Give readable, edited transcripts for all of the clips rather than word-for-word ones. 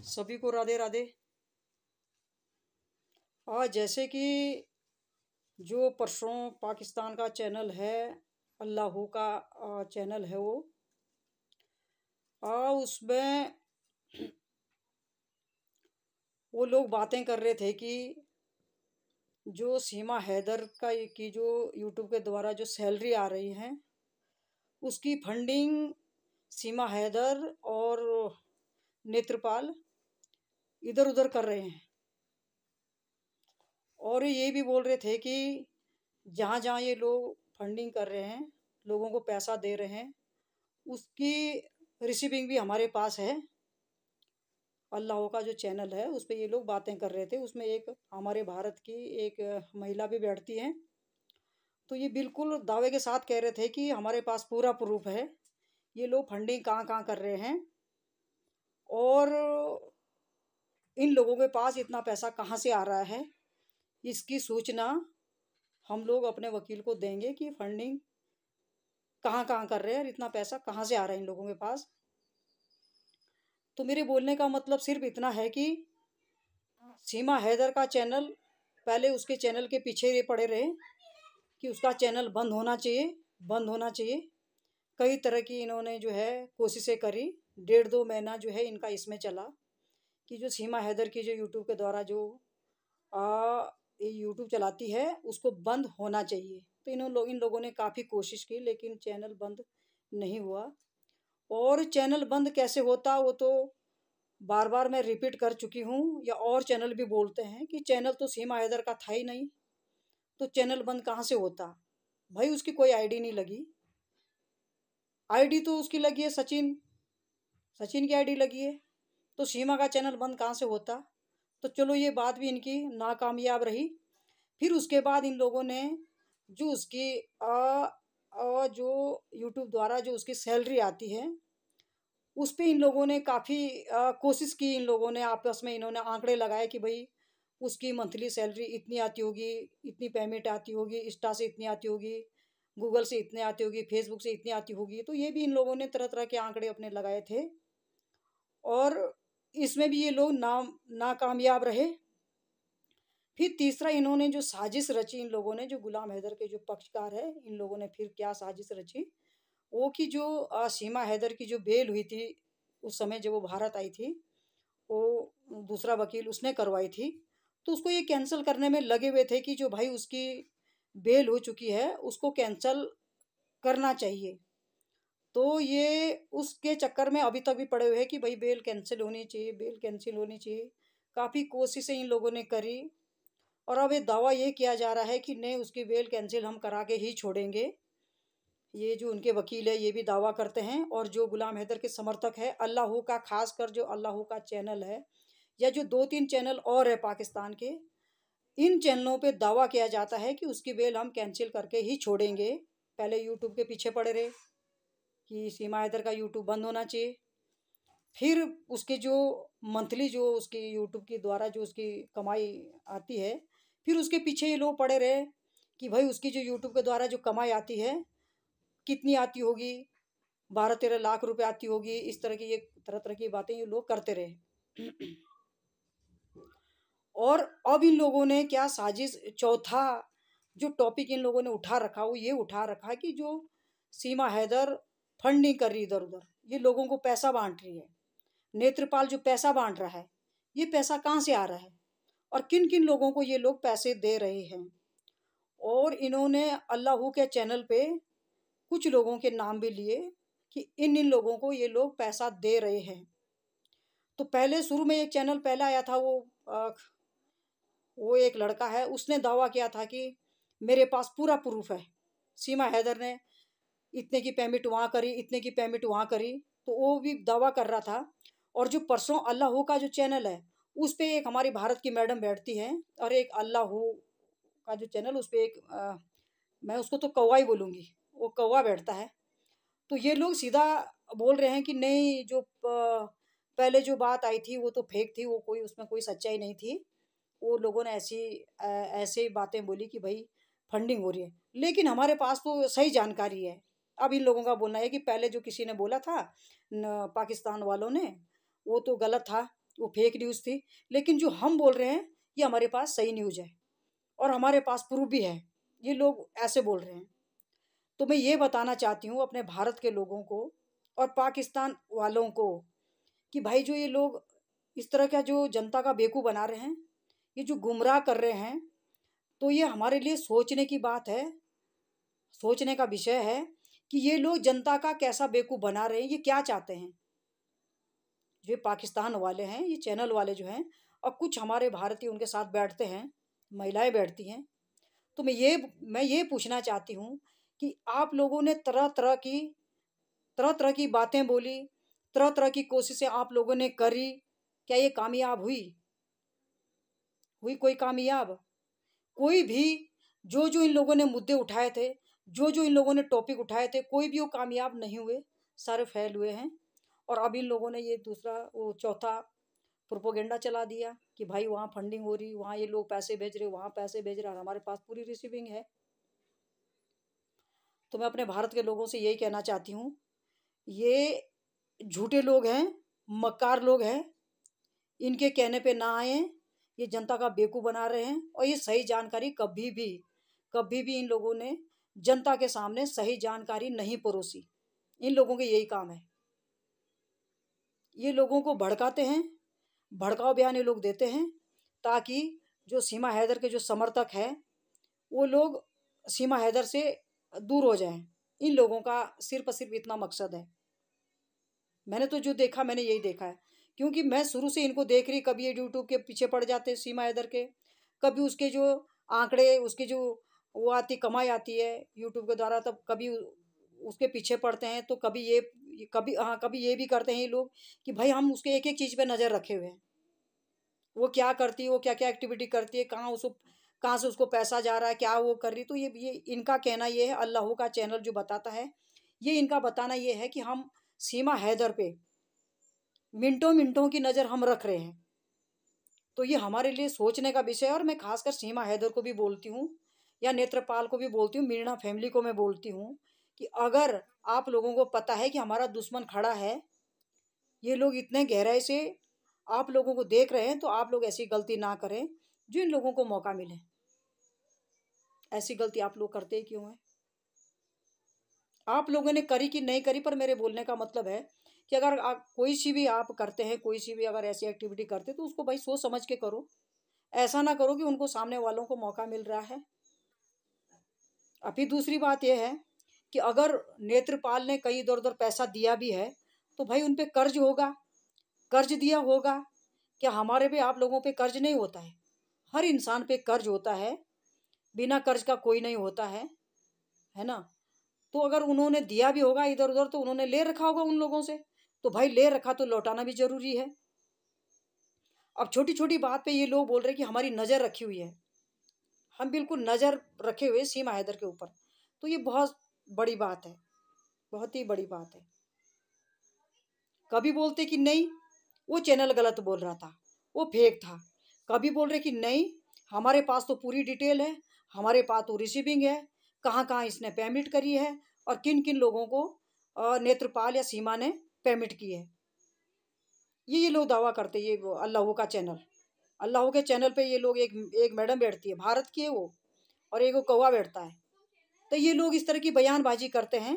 सभी को राधे राधे। आज जैसे कि जो परसों पाकिस्तान का चैनल है, अल्लाह का चैनल है उसमें वो लोग बातें कर रहे थे कि जो सीमा हैदर की जो यूट्यूब के द्वारा जो सैलरी आ रही है उसकी फंडिंग सीमा हैदर और नेत्रपाल इधर उधर कर रहे हैं। और ये भी बोल रहे थे कि जहाँ जहाँ ये लोग फंडिंग कर रहे हैं, लोगों को पैसा दे रहे हैं, उसकी रिसीविंग भी हमारे पास है। अल्लाह का जो चैनल है उस पर ये लोग बातें कर रहे थे। उसमें एक हमारे भारत की एक महिला भी बैठती हैं। तो ये बिल्कुल दावे के साथ कह रहे थे कि हमारे पास पूरा प्रूफ है, ये लोग फंडिंग कहाँ कहाँ कर रहे हैं और इन लोगों के पास इतना पैसा कहाँ से आ रहा है, इसकी सूचना हम लोग अपने वकील को देंगे कि फंडिंग कहाँ कहाँ कर रहे हैं और इतना पैसा कहाँ से आ रहा है इन लोगों के पास। तो मेरे बोलने का मतलब सिर्फ इतना है कि सीमा हैदर का चैनल, पहले उसके चैनल के पीछे ये पड़े रहे कि उसका चैनल बंद होना चाहिए, बंद होना चाहिए। कई तरह की इन्होंने जो है कोशिशें करी, 1.5-2 महीना जो है इनका इसमें चला कि जो सीमा हैदर की जो यूट्यूब के द्वारा जो ये यूट्यूब चलाती है उसको बंद होना चाहिए। तो इन लोगों ने काफ़ी कोशिश की लेकिन चैनल बंद नहीं हुआ। और चैनल बंद कैसे होता वो तो बार बार मैं रिपीट कर चुकी हूँ, या और चैनल भी बोलते हैं कि चैनल तो सीमा हैदर का था ही नहीं, तो चैनल बंद कहाँ से होता। भाई उसकी कोई आईडी नहीं लगी, आईडी तो उसकी लगी है सचिन की आईडी लगी है, तो सीमा का चैनल बंद कहाँ से होता। तो चलो ये बात भी इनकी नाकामयाब रही। फिर उसके बाद इन लोगों ने जो उसकी जो यूट्यूब द्वारा जो उसकी सैलरी आती है उस पे इन लोगों ने काफ़ी कोशिश की। इन लोगों ने आपस में इन्होंने आंकड़े लगाए कि भाई उसकी मंथली सैलरी इतनी आती होगी, इतनी पेमेंट आती होगी, इंस्टा से इतनी आती होगी, गूगल से इतनी आती होगी, फेसबुक से इतनी आती होगी। तो ये भी इन लोगों ने तरह तरह के आंकड़े अपने लगाए थे और इसमें भी ये लोग नाकामयाब रहे। फिर तीसरा इन्होंने जो साजिश रची, इन लोगों ने जो गुलाम हैदर के जो पक्षकार है, इन लोगों ने फिर क्या साजिश रची वो कि जो सीमा हैदर की जो बेल हुई थी उस समय जब वो भारत आई थी, वो दूसरा वकील उसने करवाई थी, तो उसको ये कैंसिल करने में लगे हुए थे कि जो भाई उसकी बेल हो चुकी है उसको कैंसिल करना चाहिए। तो ये उसके चक्कर में अभी तक भी पड़े हुए हैं कि भाई बेल कैंसिल होनी चाहिए, बेल कैंसिल होनी चाहिए। काफ़ी कोशिशें इन लोगों ने करी और अब ये दावा ये किया जा रहा है कि नहीं उसकी बेल कैंसिल हम करा के ही छोड़ेंगे। ये जो उनके वकील है ये भी दावा करते हैं। और जो गुलाम हैदर के समर्थक है, अल्लाह का, खासकर जो अल्लाह का चैनल है या जो 2-3 चैनल और है पाकिस्तान के, इन चैनलों पे दावा किया जाता है कि उसकी बेल हम कैंसिल करके ही छोड़ेंगे। पहले यूट्यूब के पीछे पड़े रहे कि सीमा हैदर का यूट्यूब बंद होना चाहिए, फिर उसके जो मंथली जो उसकी यूट्यूब के द्वारा जो उसकी कमाई आती है, फिर उसके पीछे ये लोग पड़े रहे कि भाई उसकी जो यूट्यूब के द्वारा जो कमाई आती है कितनी आती होगी, 12-13 लाख रुपए आती होगी। इस तरह की ये तरह तरह की बातें ये लोग करते रहे। और अब इन लोगों ने क्या साजिश, चौथा जो टॉपिक इन लोगों ने उठा रखा वो ये उठा रखा कि जो सीमा हैदर फंडिंग कर रही इधर उधर, ये लोगों को पैसा बांट रही है, नेत्रपाल जो पैसा बांट रहा है, ये पैसा कहाँ से आ रहा है और किन किन लोगों को ये लोग पैसे दे रहे हैं। और इन्होंने अल्लाह के चैनल पे कुछ लोगों के नाम भी लिए कि इन इन लोगों को ये लोग पैसा दे रहे हैं। तो पहले शुरू में एक चैनल पहले आया था, वो एक लड़का है, उसने दावा किया था कि मेरे पास पूरा प्रूफ है, सीमा हैदर ने इतने की पेमेंट वहाँ करी, इतने की पेमेंट वहाँ करी, तो वो भी दावा कर रहा था। और जो परसों अल्लाह का जो चैनल है उस पे एक हमारी भारत की मैडम बैठती है और एक अल्लाह का जो चैनल उस पे एक मैं उसको तो कौवा ही बोलूँगी, वो कौवा बैठता है। तो ये लोग सीधा बोल रहे हैं कि नहीं, जो पहले जो बात आई थी वो तो फेक थी, वो कोई उसमें कोई सच्चाई नहीं थी, वो लोगों ने ऐसे बातें बोली कि भाई फंडिंग हो रही है। लेकिन हमारे पास तो सही जानकारी है। अब इन लोगों का बोलना है कि पहले जो किसी ने बोला था पाकिस्तान वालों ने, वो तो गलत था, वो फेक न्यूज़ थी। लेकिन जो हम बोल रहे हैं ये हमारे पास सही न्यूज़ है और हमारे पास प्रूफ भी है। ये लोग ऐसे बोल रहे हैं। तो मैं ये बताना चाहती हूँ अपने भारत के लोगों को और पाकिस्तान वालों को कि भाई जो ये लोग इस तरह का जो जनता का बेवकूफ़ बना रहे हैं, ये जो गुमराह कर रहे हैं, तो ये हमारे लिए सोचने की बात है, सोचने का विषय है कि ये लोग जनता का कैसा बेवकूफ़ बना रहे हैं, ये क्या चाहते हैं। जो ये पाकिस्तान वाले हैं, ये चैनल वाले जो हैं और कुछ हमारे भारतीय उनके साथ बैठते हैं, महिलाएं बैठती हैं। तो मैं ये पूछना चाहती हूँ कि आप लोगों ने तरह तरह की बातें बोली, तरह तरह की कोशिशें आप लोगों ने करी, क्या ये कामयाब हुई? हुई कोई कामयाब? कोई भी जो जो इन लोगों ने मुद्दे उठाए थे, जो जो इन लोगों ने टॉपिक उठाए थे, कोई भी वो कामयाब नहीं हुए, सारे फेल हुए हैं। और अब इन लोगों ने ये दूसरा वो चौथा प्रोपोगेंडा चला दिया कि भाई वहाँ फंडिंग हो रही, वहाँ ये लोग पैसे भेज रहे, वहाँ पैसे भेज रहे और हमारे पास पूरी रिसीविंग है। तो मैं अपने भारत के लोगों से यही कहना चाहती हूँ, ये झूठे लोग हैं, मक्कार लोग हैं, इनके कहने पे ना आए। ये जनता का बेवकूफ़ बना रहे हैं और ये सही जानकारी कभी भी इन लोगों ने जनता के सामने सही जानकारी नहीं परोसी। इन लोगों के यही काम है। ये लोगों को भड़काते हैं, भड़काऊ बयान ये लोग देते हैं ताकि जो सीमा हैदर के जो समर्थक हैं, वो लोग सीमा हैदर से दूर हो जाएं। इन लोगों का सिर्फ और सिर्फ इतना मकसद है। मैंने तो जो देखा मैंने यही देखा है, क्योंकि मैं शुरू से इनको देख रही। कभी ये यूट्यूब के पीछे पड़ जाते हैं सीमा हैदर के, कभी उसके जो आंकड़े, उसके जो वो आती कमाई आती है यूट्यूब के द्वारा, तब कभी उसके पीछे पड़ते हैं। तो कभी ये भी करते हैं ये लोग कि भाई हम उसके एक एक चीज़ पे नज़र रखे हुए हैं, वो क्या करती है, वो क्या क्या एक्टिविटी करती है, कहाँ से उसको पैसा जा रहा है, क्या वो कर रही। तो ये इनका कहना ये है, अल्लाह का चैनल जो बताता है, ये इनका बताना ये है कि हम सीमा हैदर पे मिनटों मिनटों की नज़र हम रख रहे हैं। तो ये हमारे लिए सोचने का विषय है। और मैं खासकर सीमा हैदर को भी बोलती हूँ या नेत्रपाल को भी बोलती हूँ, मीणा फैमिली को मैं बोलती हूँ कि अगर आप लोगों को पता है कि हमारा दुश्मन खड़ा है, ये लोग इतने गहराई से आप लोगों को देख रहे हैं, तो आप लोग ऐसी गलती ना करें। जो इन लोगों को मौका मिले, ऐसी गलती आप लोग करते ही क्यों हैं? आप लोगों ने करी कि नहीं करी, पर मेरे बोलने का मतलब है कि अगर आप कोई सी भी आप करते हैं, कोई सी भी अगर ऐसी एक्टिविटी करते, तो उसको भाई सोच समझ के करो। ऐसा ना करो कि उनको सामने वालों को मौका मिल रहा है। अभी दूसरी बात यह है कि अगर नेत्रपाल ने कहीं इधर उधर पैसा दिया भी है, तो भाई उन पे कर्ज होगा, कर्ज दिया होगा। क्या हमारे पे, आप लोगों पे कर्ज नहीं होता है? हर इंसान पे कर्ज होता है, बिना कर्ज का कोई नहीं होता है ना? तो अगर उन्होंने दिया भी होगा इधर उधर, तो उन्होंने ले रखा होगा उन लोगों से। तो भाई ले रखा तो लौटाना भी जरूरी है। अब छोटी छोटी बात पे ये लोग बोल रहे हैं कि हमारी नजर रखी हुई है। हम बिल्कुल नजर रखे हुए सीमा हैदर के ऊपर। तो ये बहुत बड़ी बात है, बहुत ही बड़ी बात है। कभी बोलते कि नहीं, वो चैनल गलत बोल रहा था, वो फेक था। कभी बोल रहे कि नहीं, हमारे पास तो पूरी डिटेल है, हमारे पास तो रिसीविंग है, कहाँ कहाँ इसने पेमेंट करी है और किन किन लोगों को नेत्रपाल या सीमा ने पेमेंट की है। ये लोग दावा करते, ये वो अल्लाह का चैनल, अल्लाह के चैनल पे ये लोग, एक एक मैडम बैठती है, भारत की है वो, और एक वो कौवा बैठता है। तो ये लोग इस तरह की बयानबाजी करते हैं,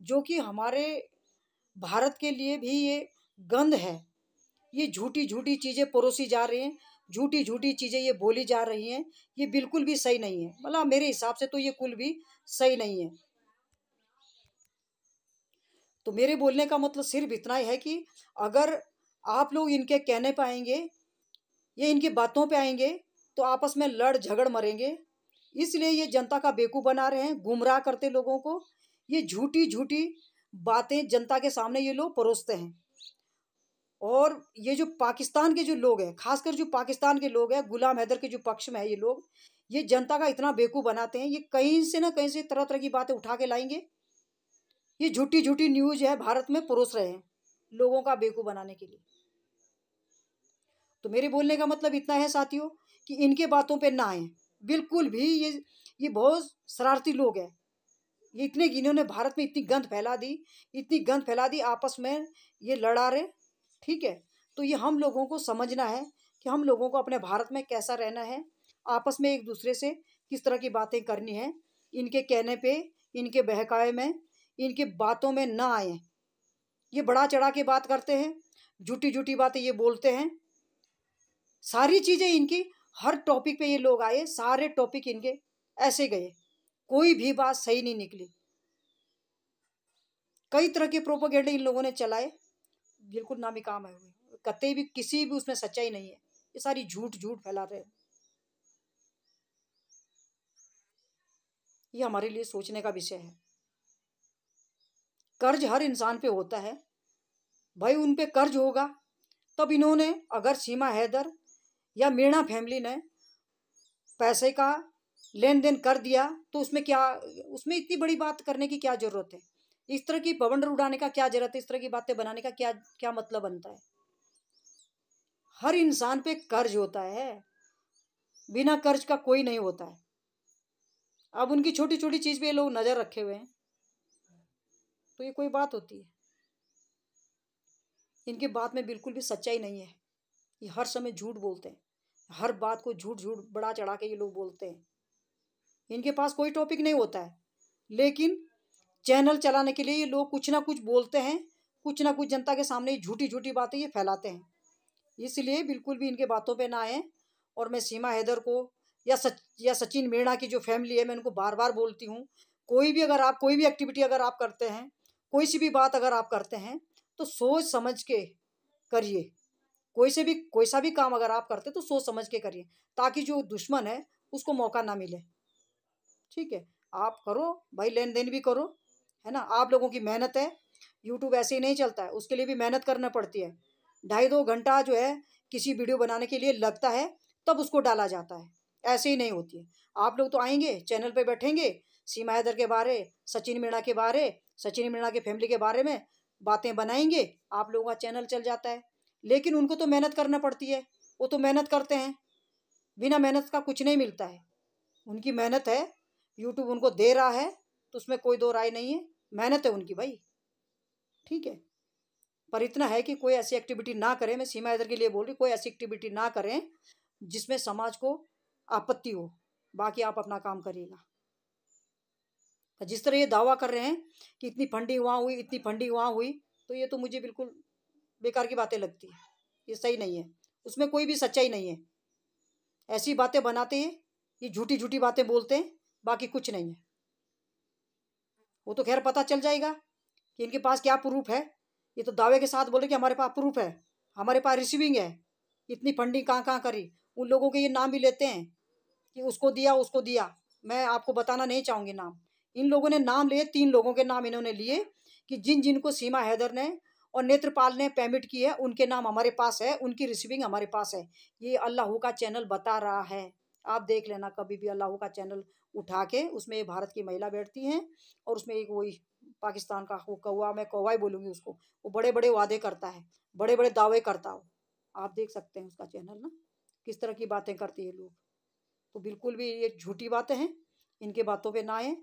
जो कि हमारे भारत के लिए भी ये गंद है। ये झूठी झूठी चीज़ें परोसी जा रही हैं, झूठी झूठी चीज़ें ये बोली जा रही हैं। ये बिल्कुल भी सही नहीं है, मतलब मेरे हिसाब से तो ये कुल भी सही नहीं है। तो मेरे बोलने का मतलब सिर्फ इतना ही है कि अगर आप लोग इनके कहने पे आएंगे या इनकी बातों पे आएंगे, तो आपस में लड़ झगड़ मरेंगे। इसलिए ये जनता का बेवकूफ़ बना रहे हैं, गुमराह करते लोगों को। ये झूठी झूठी बातें जनता के सामने ये लोग परोसते हैं। और ये जो पाकिस्तान के जो लोग हैं, खासकर जो पाकिस्तान के लोग हैं, गुलाम हैदर के जो पक्ष में है ये लोग, ये जनता का इतना बेवकूफ़ बनाते हैं। ये कहीं से ना कहीं से तरह तरह की बातें उठा के लाएंगे। ये झूठी झूठी न्यूज़ है भारत में परोस रहे हैं लोगों का बेवकूफ़ बनाने के लिए। तो मेरे बोलने का मतलब इतना है साथियों, कि इनके बातों पे ना आए बिल्कुल भी। ये बहुत शरारती लोग हैं। ये इन्होंने भारत में इतनी गंद फैला दी, इतनी गंद फैला दी, आपस में ये लड़ा रहे। ठीक है, तो ये हम लोगों को समझना है कि हम लोगों को अपने भारत में कैसा रहना है, आपस में एक दूसरे से किस तरह की बातें करनी है। इनके कहने पे, इनके बहकावे में, इनकी बातों में ना आए। ये बढ़ा चढ़ा के बात करते हैं, झूठी झूठी बातें ये बोलते हैं। सारी चीजें इनकी, हर टॉपिक पे ये लोग आए, सारे टॉपिक इनके ऐसे गए, कोई भी बात सही नहीं निकली। कई तरह के प्रोपोगेंडे इन लोगों ने चलाए, बिल्कुल नाकाम है हुए, कतई भी किसी भी उसमें सच्चाई नहीं है। ये सारी झूठ झूठ फैला रहे हैं। ये हमारे लिए सोचने का विषय है। कर्ज हर इंसान पे होता है भाई, उन पे कर्ज होगा तब इन्होंने, अगर सीमा हैदर या मीणा फैमिली ने पैसे का लेन देन कर दिया तो उसमें क्या, उसमें इतनी बड़ी बात करने की क्या जरूरत है? इस तरह की बवंडर उड़ाने का क्या जरूरत है? इस तरह की बातें बनाने का क्या क्या मतलब बनता है? हर इंसान पे कर्ज होता है, बिना कर्ज का कोई नहीं होता है। अब उनकी छोटी छोटी चीज पे ये लोग नजर रखे हुए हैं, तो ये कोई बात होती है? इनकी बात में बिल्कुल भी सच्चाई नहीं है। ये हर समय झूठ बोलते हैं, हर बात को झूठ झूठ बढ़ा चढ़ा के ये लोग बोलते हैं। इनके पास कोई टॉपिक नहीं होता है, लेकिन चैनल चलाने के लिए ये लोग कुछ ना कुछ बोलते हैं, कुछ ना कुछ जनता के सामने झूठी झूठी बातें ये फैलाते हैं। इसलिए बिल्कुल भी इनके बातों पे ना आए। और मैं सीमा हैदर को या सचिन मीणा की जो फैमिली है, मैं उनको बार बार बोलती हूँ, कोई भी अगर आप, कोई भी एक्टिविटी अगर आप करते हैं, कोई सी भी बात अगर आप करते हैं, तो सोच समझ के करिए। कोई सा भी काम अगर आप करते तो सोच समझ के करिए, ताकि जो दुश्मन है उसको मौका ना मिले। ठीक है, आप करो भाई, लेन देन भी करो, है ना। आप लोगों की मेहनत है, यूट्यूब ऐसे ही नहीं चलता है, उसके लिए भी मेहनत करना पड़ती है। 2.5-2 घंटा जो है किसी वीडियो बनाने के लिए लगता है, तब उसको डाला जाता है, ऐसे ही नहीं होती है। आप लोग तो आएंगे चैनल पे बैठेंगे, सीमा हैदर के बारे, सचिन मीणा के बारे, सचिन मीणा के फैमिली के बारे में बातें बनाएंगे, आप लोगों का चैनल चल जाता है। लेकिन उनको तो मेहनत करना पड़ती है, वो तो मेहनत करते हैं, बिना मेहनत का कुछ नहीं मिलता है। उनकी मेहनत है, यूट्यूब उनको दे रहा है, तो उसमें कोई दो राय नहीं है, मेहनत है उनकी भाई। ठीक है, पर इतना है कि कोई ऐसी एक्टिविटी ना करें, मैं सीमा हैदर के लिए बोल रही, कोई ऐसी एक्टिविटी ना करें जिसमें समाज को आपत्ति हो। बाकी आप अपना काम करिएगा। जिस तरह ये दावा कर रहे हैं कि इतनी फंडिंग वहाँ हुई, इतनी फंडिंग वहाँ हुई, तो ये तो मुझे बिल्कुल बेकार की बातें लगती है। ये सही नहीं है, उसमें कोई भी सच्चाई नहीं है। ऐसी बातें बनाते हैं, ये झूठी झूठी बातें बोलते हैं, बाकी कुछ नहीं है। वो तो खैर पता चल जाएगा कि इनके पास क्या प्रूफ है। ये तो दावे के साथ बोले कि हमारे पास प्रूफ है, हमारे पास रिसीविंग है, इतनी फंडिंग कहाँ कहाँ करी। उन लोगों के ये नाम भी लेते हैं कि उसको दिया, उसको दिया। मैं आपको बताना नहीं चाहूँगी नाम। इन लोगों ने नाम लिए, 3 लोगों के नाम इन्होंने लिए कि जिन जिनको सीमा हैदर ने और नेत्रपाल ने पेमेंट की है, उनके नाम हमारे पास है, उनकी रिसीविंग हमारे पास है। ये अल्लाह का चैनल बता रहा है, आप देख लेना कभी भी अल्लाह का चैनल उठा के। उसमें भारत की महिला बैठती हैं और उसमें एक वही पाकिस्तान का वो कौवा, मैं कौवा ही बोलूँगी उसको, वो बड़े बड़े वादे करता है, बड़े बड़े दावे करता हो। आप देख सकते हैं उसका चैनल ना, किस तरह की बातें करती है लोग। तो बिल्कुल भी ये झूठी बातें हैं, इनके बातों पे ना आए।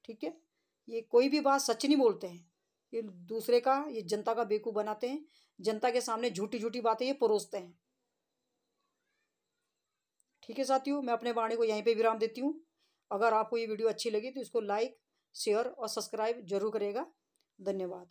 ठीक है, ये कोई भी बात सच नहीं बोलते हैं, ये दूसरे का, ये जनता का बेवकूफ़ बनाते हैं, जनता के सामने झूठी झूठी बातें ये परोसते हैं। ठीक है साथियों, मैं अपने वाणी को यहीं पे विराम देती हूँ। अगर आपको ये वीडियो अच्छी लगी तो इसको लाइक, शेयर और सब्सक्राइब जरूर करेगा। धन्यवाद।